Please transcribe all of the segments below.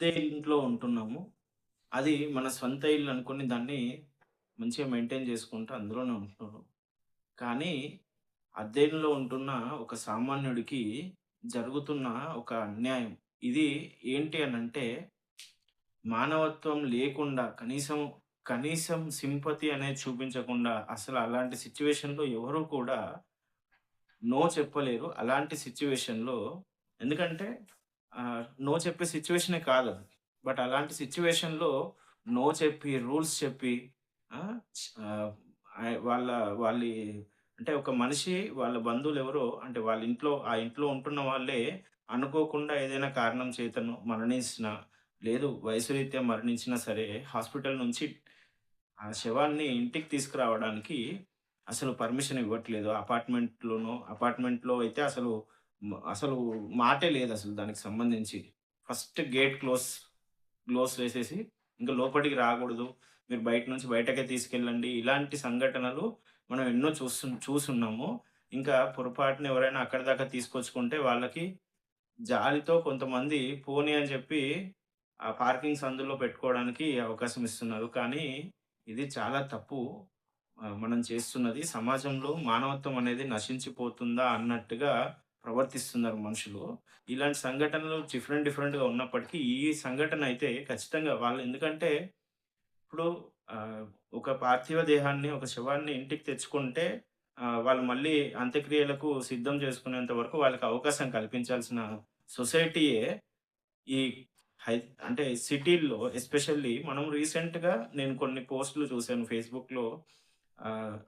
అద్దె ఇంట్లో ఉంటున్నాము. అది మన స్వంత ఇల్లు అనుకుని దాన్ని మంచిగా మెయింటైన్ చేసుకుంటూ అందులోనే ఉంటున్నాను. కానీ అద్దె ఇంట్లో ఉంటున్న ఒక సామాన్యుడికి జరుగుతున్న ఒక అన్యాయం. ఇది ఏంటి అనంటే మానవత్వం లేకుండా కనీసం సింపతి అనేది చూపించకుండా అసలు అలాంటి సిట్యుయేషన్‌లో ఎవరు కూడా నో చెప్పలేరు. అలాంటి సిట్యుయేషన్‌లో ఎందుకంటే నో చెప్పే సిట్యుయేషనే కాదది. బట్ అలాంటి సిట్యుయేషన్‌లో నో చెప్పి, రూల్స్ చెప్పి ఆ! ఆహ్, వాళ్ళ వాళ్ళి అంటే ఒక మనిషి వాళ్ళ బంధువులెవరో అంటే వాళ్ళ ఇంట్లో ఆ ఇంట్లో ఉంటున్న వాళ్ళే అనుకోకుండా ఏదైనా కారణం చేతనో మరణించినా, లేదు వయసు రీత్యా మరణించినా సరే హాస్పిటల్ నుంచి ఆ శవాన్ని ఇంటికి తీసుకురావడానికి అసలు పర్మిషన్ ఇవ్వట్లేదు. అపార్ట్మెంట్‌లో అయితే అసలు మాటే లేదసలు దానికి సంబంధించి. ఫస్ట్ గేట్ క్లోజ్ చేసేసి ఇంక లోపటికి రాకూడదు. మీరు బయట నుంచి బయటకే తీసుకెళ్ళండి. ఇలాంటి సంఘటనలు మనం ఎన్నో చూసున్నాము. ఇంకా పొరపాటున ఎవరైనా అక్కడి దాకా తీసుకొచ్చుకుంటే వాళ్ళకి జాలితో కొంతమంది పోనీ అని చెప్పి ఆ పార్కింగ్ సందులో పెట్టుకోవడానికి అవకాశం ఇస్తున్నారు. కానీ ఇది చాలా తప్పు. మనం చేస్తున్నది. సమాజంలో మానవత్వం అనేది నశించిపోతుందా అన్నట్టుగా ప్రవర్తిస్తున్నారు మనుషులు. ఇలాంటి సంఘటనలు డిఫరెంట్‌గా ఉన్నప్పటికీ ఈ సంఘటన అయితే ఖచ్చితంగా వాళ్ళు ఎందుకంటే ఇప్పుడు ఆహ్, ఒక పార్థివ దేహాన్ని, ఒక శవాన్ని ఇంటికి తెచ్చుకుంటే వాళ్ళు మళ్ళీ అంత్యక్రియలకు సిద్ధం చేసుకునేంత వరకు వాళ్ళకి అవకాశం కల్పించాల్సిన సొసైటీయే ఈ హై అంటే సిటీల్లో ఎస్పెషల్లీ మనం రీసెంట్‌గా నేను కొన్ని పోస్ట్‌లు చూసాను ఫేస్‌బుక్‌లో.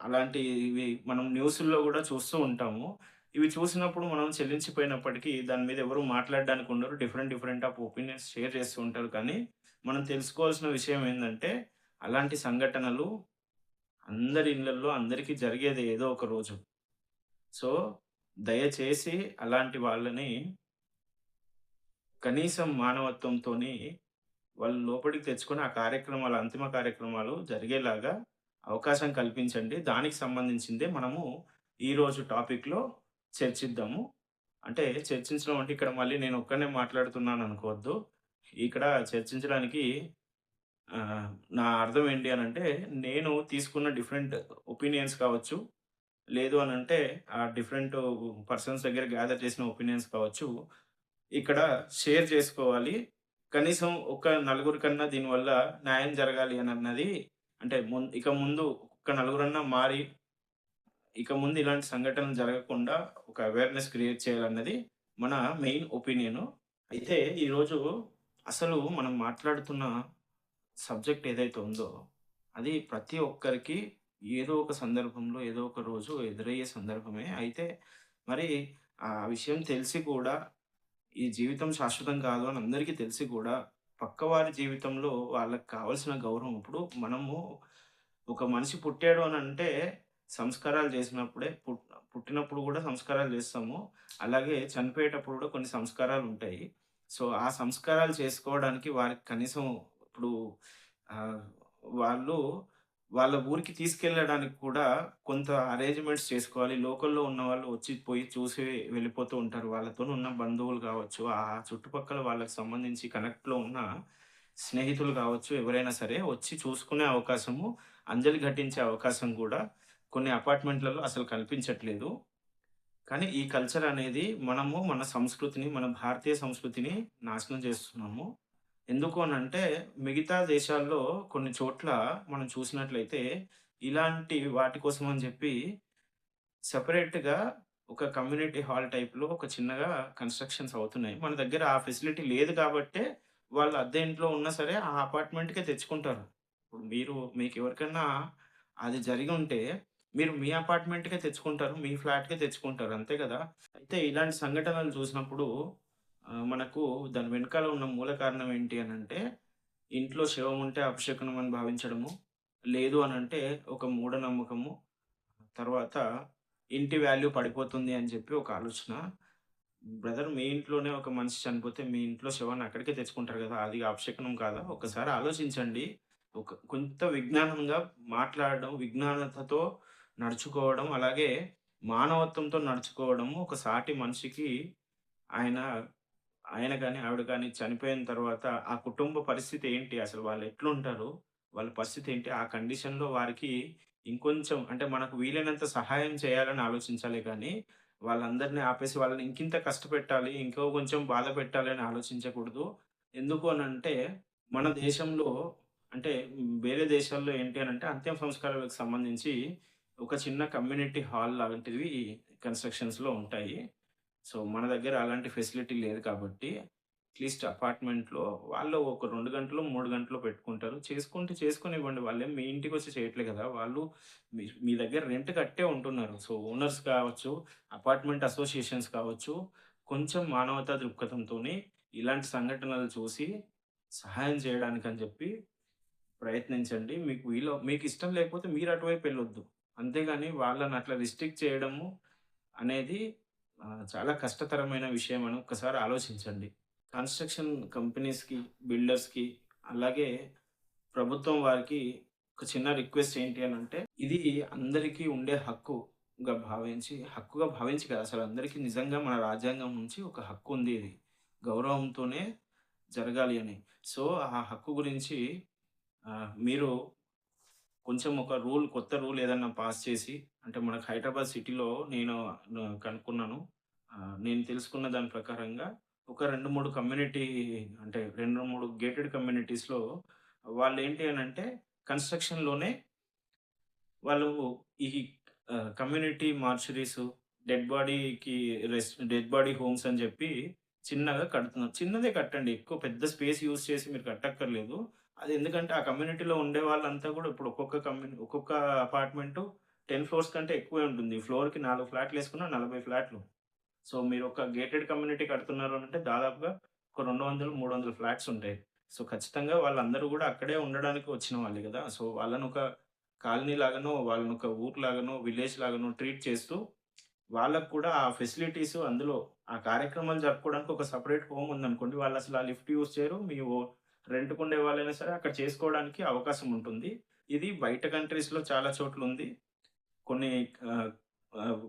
అలాంటివి మనం న్యూసుల్లో గూడా చూస్తూ ఉంటాము. ఇవి చూసినప్పుడు మనం చెల్లించిపోయినప్పటికీ దాని మీద ఎవరు మాట్లాడడానికి ఉండరు. డిఫరెంట్ ఆఫ్ ఒపీనియన్స్ షేర్ చేస్తూ ఉంటారు. కానీ మనం తెలుసుకోవాల్సిన విషయం ఏందంటే అలాంటి సంఘటనలు అందరి ఇళ్లల్లో అందరికీ జరిగేదే ఏదో ఒక రోజు. సో, దయచేసి అలాంటి వాళ్ళని కనీసం మానవత్వంతోని వాళ్ళు లోపలికి తెచ్చుకొని ఆ కార్యక్రమాలు, అంతిమ కార్యక్రమాలు జరిగేలాగా అవకాశం కల్పించండి. దానికి సంబంధించిందే మనము ఈరోజు టాపిక్‌లో చర్చిద్దాము. అంటే చర్చించడం అంటే ఇక్కడ మళ్ళీ నేను ఒక్కడినే మాట్లాడుతున్నాననుకోవద్దు. ఇక్కడ చర్చించడానికి ఆహ్, నా అర్థం ఏంటి అనంటే, నేను తీసుకున్న డిఫరెంట్ ఒపీనియన్స్ కావచ్చు, లేదు అనంటే ఆ డిఫరెంటు పర్సన్స్ దగ్గర గ్యాదర్ చేసిన ఒపీనియన్స్ కావచ్చు, ఇక్కడ షేర్ చేసుకోవాలి. కనీసం ఒక నలుగురికన్నా దీనివల్ల న్యాయం జరగాలి అనన్నది అంటే ఇక ముందు ఒక నలుగురన్నా మారి, ఇక ముందు ఇలాంటి సంఘటనలు జరగకుండా ఒక అవేర్‌నెస్ క్రియేట్ చేయాలన్నది మన మెయిన్ ఒపీనియను. అయితే ఈరోజు అసలు మనం మాట్లాడుతున్న సబ్జెక్ట్ ఏదైతే ఉందో, అది ప్రతి ఒక్కరికి ఏదో ఒక సందర్భంలో, ఏదో ఒక రోజు ఎదురయ్యే సందర్భమే. అయితే మరి ఆ విషయం తెలిసి కూడా ఈ జీవితం శాశ్వతం కాదు అని అందరికీ తెలిసి కూడా, పక్కవారి జీవితంలో వాళ్ళకి కావాల్సిన గౌరవం ఇప్పుడు మనము ఒక మనిషి పుట్టాడు అనంటే సంస్కారాలు చేసినప్పుడే పుట్టినప్పుడు కూడా సంస్కారాలు చేస్తాము. అలాగే చనిపోయేటప్పుడు కూడా కొన్ని సంస్కారాలుంటాయి. సో, ఆ సంస్కారాలు చేసుకోవడానికి వారికి కనీసం ఇప్పుడు ఆహ్, వాళ్ళు వాళ్ళ ఊరికి తీసుకెళ్ళడానికి కూడా కొంత అరేంజ్‌మెంట్స్ చేసుకోవాలి. లోకల్‌లో ఉన్నవాళ్ళు వచ్చి పోయి చూసి వెళ్ళిపోతూ ఉంటారు. వాళ్ళతోనున్న బంధువులు కావచ్చు, ఆ చుట్టుపక్కల వాళ్ళకి సంబంధించి కనెక్ట్‌లో ఉన్న స్నేహితులు కావచ్చు, ఎవరైనా సరే వచ్చి చూసుకునే అవకాశము, అంజలి ఘటించే అవకాశం కూడా కొన్ని అపార్ట్‌మెంట్‌లలో అసలు కల్పించట్లేదు. కానీ ఈ కల్చర్ అనేది మన సంస్కృతిని, మన భారతీయ సంస్కృతిని నాశనం చేస్తున్నాము. ఎందుకు అనంటే, మిగతా దేశాల్లో కొన్ని చోట్ల మనం చూసినట్లయితే, ఇలాంటి వాటి కోసం అని చెప్పి సెపరేట్‌గా ఒక కమ్యూనిటీ హాల్ టైప్‌లో ఒక చిన్నగా కన్‌స్ట్రక్షన్స్ అవుతున్నాయి. మన దగ్గర ఆ ఫెసిలిటీ లేదు కాబట్టే, వాళ్ళు అద్దె ఇంట్లో ఉన్నా సరే, ఆ అపార్ట్‌మెంట్‌కే తెచ్చుకుంటారు. ఇప్పుడు మీకెవరికన్నా అది జరిగుంటే, మీరు మీ అపార్ట్‌మెంట్‌కే తెచ్చుకుంటారు. మీ ఫ్లాట్‌కే తెచ్చుకుంటారు. అంతే కదా! అయితే ఇలాంటి సంఘటనలు చూసినప్పుడు మనకు దాని వెనకాల ఉన్న మూల కారణం ఏంటి అనంటే, ఇంట్లో శవం ఉంటే అపశకునం అని భావించడము. లేదు అనంటే ఒక మూఢనమ్మకము. తర్వాత ఇంటి వాల్యూ పడిపోతుంది అని చెప్పి ఒక ఆలోచన. బ్రదర్ మీ ఇంట్లోనే ఒక మనిషి చనిపోతే మీ ఇంట్లో శవాన్ని అక్కడికే తెచ్చుకుంటారు గదా! అది అపశకునం కాదా? ఒక్కసారి ఆలోచించండి. కొంత విజ్ఞానంగా మాట్లాడడం, విజ్ఞానతతో నడుచుకోవడం, అలాగే మానవత్వంతో నడుచుకోవడము ఒక సాటి మనిషికి ఆయన ఆయన గాని, ఆవిడ గాని చనిపోయిన తర్వాత ఆ కుటుంబ పరిస్థితి ఏంటి? అసలు వాళ్ళు ఎట్లుంటారు? వాళ్ళ పరిస్థితి ఏంటి? ఆ కండిషన్‌లో వారికి ఇంకొంచెం అంటే మనకు వీలైనంత సహాయం చేయాలని ఆలోచించాలే గానీ, వాళ్ళందరిని ఆపేసి వాళ్ళని ఇంకింత కష్టపెట్టాలి, ఇంకో కొంచెం బాధ పెట్టాలి అని ఆలోచించకూడదు. ఎందుకు అనంటే, మన దేశంలో అంటే వేరే దేశాల్లో ఏంటి అనంటే అంత్య సంస్కారాలకు సంబంధించి ఒక చిన్న కమ్యూనిటీ హాల్ లాంటివి కన్‌స్ట్రక్షన్స్‌లో ఉంటాయి. సో, మన దగ్గర అలాంటి ఫెసిలిటీ లేదు కాబట్టి, అట్‌లీస్ట్ అపార్ట్‌మెంట్‌లో వాళ్ళు ఒక 2 గంటలో, 3 గంటలో పెట్టుకుంటారు. చేసుకుంటే చేసుకోనివ్వండి. వాళ్ళేం మీ ఇంటికొచ్చి చేయట్లే కదా! వాళ్ళు మీ దగ్గర రెంట్ కట్టే ఉంటున్నారు. సో, ఓనర్స్ కావచ్చు, అపార్ట్‌మెంట్ అసోసియేషన్స్ కావచ్చు, కొంచెం మానవతా దృక్పథంతోని ఇలాంటి సంఘటనలు చూసి సహాయం చేయడానికని చెప్పి ప్రయత్నించండి. మీకిష్టం లేకపోతే మీరు అటువైపు ఎళ్ళొద్దు. అంతేగాని వాళ్ళని అట్లా రిస్ట్రిక్ట్ చేయడము అనేది చాలా కష్టతరమైన విషయం అని ఒక్కసారి ఆలోచించండి. కన్‌స్ట్రక్షన్ కంపెనీస్‌కి, బిల్డర్స్‌కి అలాగే ప్రభుత్వం వారికి ఒక చిన్న రిక్వెస్ట్ ఏంటి అనంటే, ఇది అందరికీ ఉండే హక్కుగా భావించి కాదు అసలు అందరికీ నిజంగా మన రాజ్యాంగం నుంచి ఒక హక్కు ఉంది ఇది. గౌరవంతోనే జరగాలి అని. సో, ఆ హక్కు గురించి మీరు కొంచెం కొత్త రూల్ ఏదన్నా పాస్ చేసి అంటే మనకు హైదరాబాద్ సిటీలో నేను కనుక్కున్నాను. నేను తెలుసుకున్న దాని ప్రకారంగా ఒక 2, 3 కమ్యూనిటీ అంటే 2, 3 గేటెడ్ కమ్యూనిటీస్‌లో వాళ్ళేంటి అనంటే కన్‌స్ట్రక్షన్‌లోనే వాళ్ళు ఈ కమ్యూనిటీ మార్చరీసు, డెడ్ బాడీ హోమ్స్ అని జెప్పి చిన్నగా కడుతున్నారు. చిన్నదే కట్టండి. ఎక్కువ పెద్ద స్పేస్ యూజ్ చేసి మీరు కట్టక్కర్లేదు. అది ఎందుకంటే ఆ కమ్యూనిటీలో ఉండే వాళ్ళంతా గూడా ఇప్పుడు ఒక్కొక్క అపార్ట్‌మెంటు 10 ఫ్లోర్స్ కంటే ఎక్కువే ఉంటుంది. ఫ్లోర్‌కి 4 ఫ్లాట్‌లేసుకున్న 40 ఫ్లాట్‌లు. సో, మీరొక గేటెడ్ కమ్యూనిటీ కడుతున్నారు అనంటే దాదాపుగా ఒక 200, 300 ఫ్లాట్స్ ఉంటాయి. సో, ఖచ్చితంగా వాళ్ళందరూ గూడా అక్కడే ఉండడానికి వచ్చిన వాళ్ళే గదా! సో, వాళ్ళనొక కాలనీ లాగానో, వాళ్ళనొక ఊరు లాగానో, విలేజ్ లాగానో ట్రీట్ చేస్తూ, వాళ్ళకి కూడా ఆ ఫెసిలిటీస్ అందులో ఆ కార్యక్రమాలు జరుపుకోవడానికి ఒక సెపరేట్ హోమ్ ఉందనుకోండి. వాళ్ళసలు ఆ లిఫ్ట్ యూజ్ చేయరు. రెంట్‌కుండే వాళ్ళైనా సరే అక్కడ చేసుకోవడానికి అవకాశం ఉంటుంది. ఇది బయట కంట్రీస్‌లో చాలా చోట్లుంది. కొన్ని ఆహ్,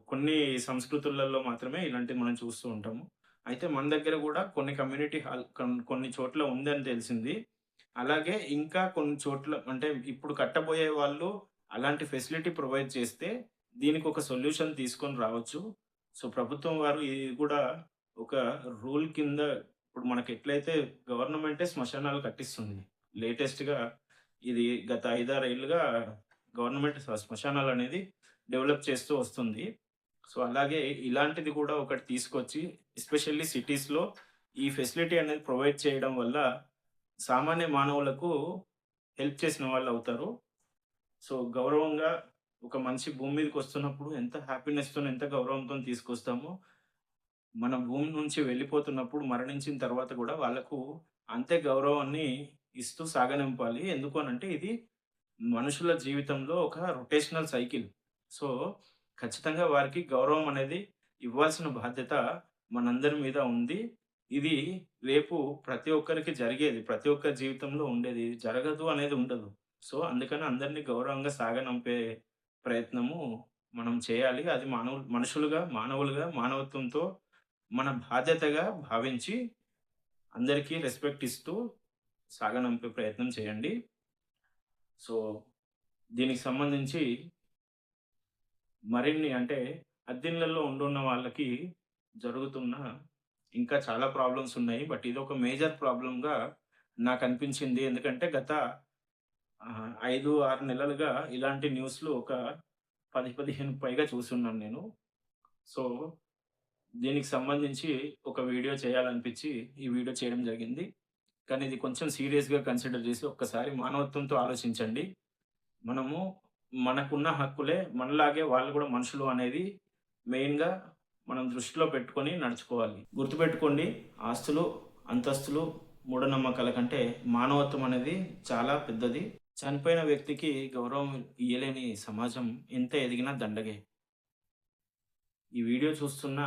కొన్ని సంస్కృతులలో మాత్రమే ఇలాంటివి మనం చూస్తూ ఉంటాము. అయితే మన దగ్గర గూడా కొన్ని కమ్యూనిటీ హాల్ కొన్ని చోట్ల ఉందని తెలిసింది. అలాగే ఇంకా కొన్ని చోట్ల అంటే ఇప్పుడు కట్టబోయే వాళ్ళు అలాంటి ఫెసిలిటీ ప్రొవైడ్ చేస్తే దీనికొక సొల్యూషన్ తీసుకొని రావచ్చు. సో, ప్రభుత్వం వారు ఇది గూడా ఒక రూల్ కింద ఇప్పుడు మనకెట్లయితే గవర్నమెంటే శ్మశానాలు కట్టిస్తుంది. లేటెస్ట్‌గా ఇది గత 5, 6 ఏళ్లుగా గవర్నమెంట్ శ్మశానాలనేది డెవలప్ చేస్తూ వస్తుంది. సో, అలాగే ఇలాంటిది కూడా ఒకటి తీసుకొచ్చి ఎస్పెషల్లీ సిటీస్‌లో ఈ ఫెసిలిటీ అనేది ప్రొవైడ్ చేయడం వల్ల సామాన్య మానవులకు హెల్ప్ చేసిన వాళ్ళవుతారు. సో, గౌరవంగా ఒక మనిషి భూమి మీదకొస్తున్నప్పుడు ఎంత హ్యాపీనెస్‌తోని, ఎంత గౌరవంతోని తీసుకొస్తామో, మన భూమి నుంచి వెళ్ళిపోతున్నప్పుడు మరణించిన తర్వాత గూడా వాళ్ళకు అంతే గౌరవాన్ని ఇస్తూ సాగనింపాలి. ఎందుకు అనంటే ఇది మనుషుల జీవితంలో ఒక రొటేషనల్ సైకిల్. సో, ఖచ్చితంగా వారికి గౌరవం అనేది ఇవ్వాల్సిన బాధ్యత మనందరి మీద ఉంది. ఇది రేపు ప్రతి ఒక్కరికి జరిగేది. ప్రతి ఒక్కరి జీవితంలో ఉండేది. ఇది జరగదు అనేది ఉండదు. సో, అందుకని అందరిని గౌరవంగా సాగనంపే ప్రయత్నము మనం చేయాలి. అది మానవులుగా, మానవత్వంతో మన బాధ్యతగా భావించి అందరికీ రెస్పెక్ట్ ఇస్తూ సాగనంపే ప్రయత్నం చేయండి. సో, దీనికి సంబంధించి మరిన్ని అంటే అద్దిళ్ళలో ఉంటున్న వాళ్ళకి జరుగుతున్న ఇంకా చాలా ప్రాబ్లమ్స్ ఉన్నాయి. బట్ ఇదొక మేజర్ ప్రాబ్లమ్‌గా నాకనిపించింది. ఎందుకంటే గత 5, 6 నెలలుగా ఇలాంటి న్యూస్‌లు ఒక 10, 15 పైగా చూసున్నాను నేను. సో, దీనికి సంబంధించి ఒక వీడియో చేయాలనిపించి ఈ వీడియో చేయడం జరిగింది. కానీ ఇది కొంచెం సీరియస్‌గా కన్సిడర్ చేసి ఒక్కసారి మానవత్వంతో ఆలోచించండి. మనము మనకున్న హక్కులే మనలాగే వాళ్ళు గూడా మనుషులు అనేది మెయిన్‌గా మనం దృష్టిలో పెట్టుకొని నడుచుకోవాలి. గుర్తుపెట్టుకోండి ఆస్తులు, అంతస్తులు, మూఢనమ్మకాల కంటే మానవత్వం అనేది చాలా పెద్దది. చనిపోయిన వ్యక్తికి గౌరవం ఇయ్యలేని సమాజం ఎంత ఎదిగినా దండగే. ఈ వీడియో చూస్తున్న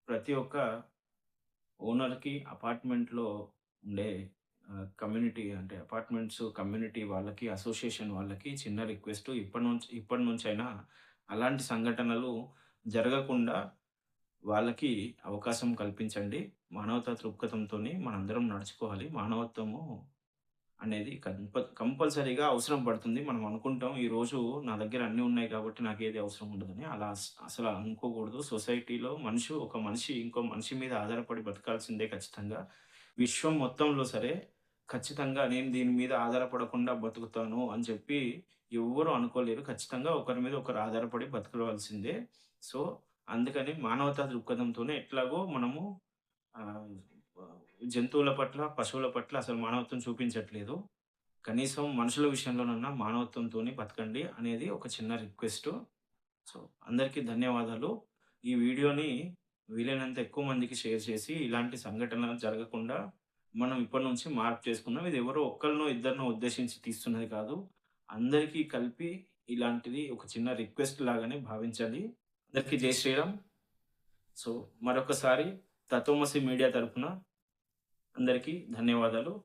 ప్రతి ఒక్క ఓనర్‌కి అపార్ట్‌మెంట్‌లో ఉండే కమ్యూనిటీ అంటే అపార్ట్‌మెంట్స్ కమ్యూనిటీ వాళ్ళకి, అసోసియేషన్ వాళ్ళకి చిన్న రిక్వెస్ట్ ఇప్పటినుంచైనా అలాంటి సంఘటనలు జరగకుండా వాళ్ళకి అవకాశం కల్పించండి. మానవతా దృక్పథంతోని మనందరం నడుచుకోవాలి. మానవత్వము అనేది కంపల్సరీగా అవసరం పడుతుంది. మనం అనుకుంటాం ఈరోజు నా దగ్గర అన్నీ ఉన్నాయి కాబట్టి నాకేది అవసరం ఉండదని. అలా అసలు అనుకోకూడదు. సొసైటీలో ఒక మనిషి ఇంకో మనిషి మీద ఆధారపడి బతకాల్సిందే ఖచ్చితంగా. విశ్వం మొత్తంలో సరే ఖచ్చితంగా నేను దీని మీద ఆధారపడకుండా బతుకుతాను అని చెప్పి ఎవ్వరు అనుకోలేరు. ఖచ్చితంగా ఒకరి మీద ఒకరు ఆధారపడి బతకవలసిందే. సో, అందుకని మానవతా దృక్పథంతోనే ఎట్లాగో మనము ఆహ్, జంతువుల పట్ల, పశువుల పట్ల అసలు మానవత్వం చూపించట్లేదు. కనీసం మనుషుల విషయంలోనన్నా మానవత్వంతోని బతకండి అనేది ఒక చిన్న రిక్వెస్టు. సో, అందరికీ ధన్యవాదాలు. ఈ వీడియోని వీలైనంత ఎక్కువ మందికి షేర్ చేసి, ఇలాంటి సంఘటనలు జరగకుండా మనం ఇప్పటి నుంచి మార్పు చేసుకుందాం. ఇది ఎవరో ఒక్కళ్ళనో, ఇద్దరినో ఉద్దేశించి తీస్తున్నది కాదు. అందరికీ కలిపి ఇలాంటిది ఒక చిన్న రిక్వెస్ట్ లాగానే భావించాలి. అందరికీ జై శ్రీరామ్. సో, మరొకసారి తత్వమసి మీడియా తరపున అందరికీ ధన్యవాదాలు.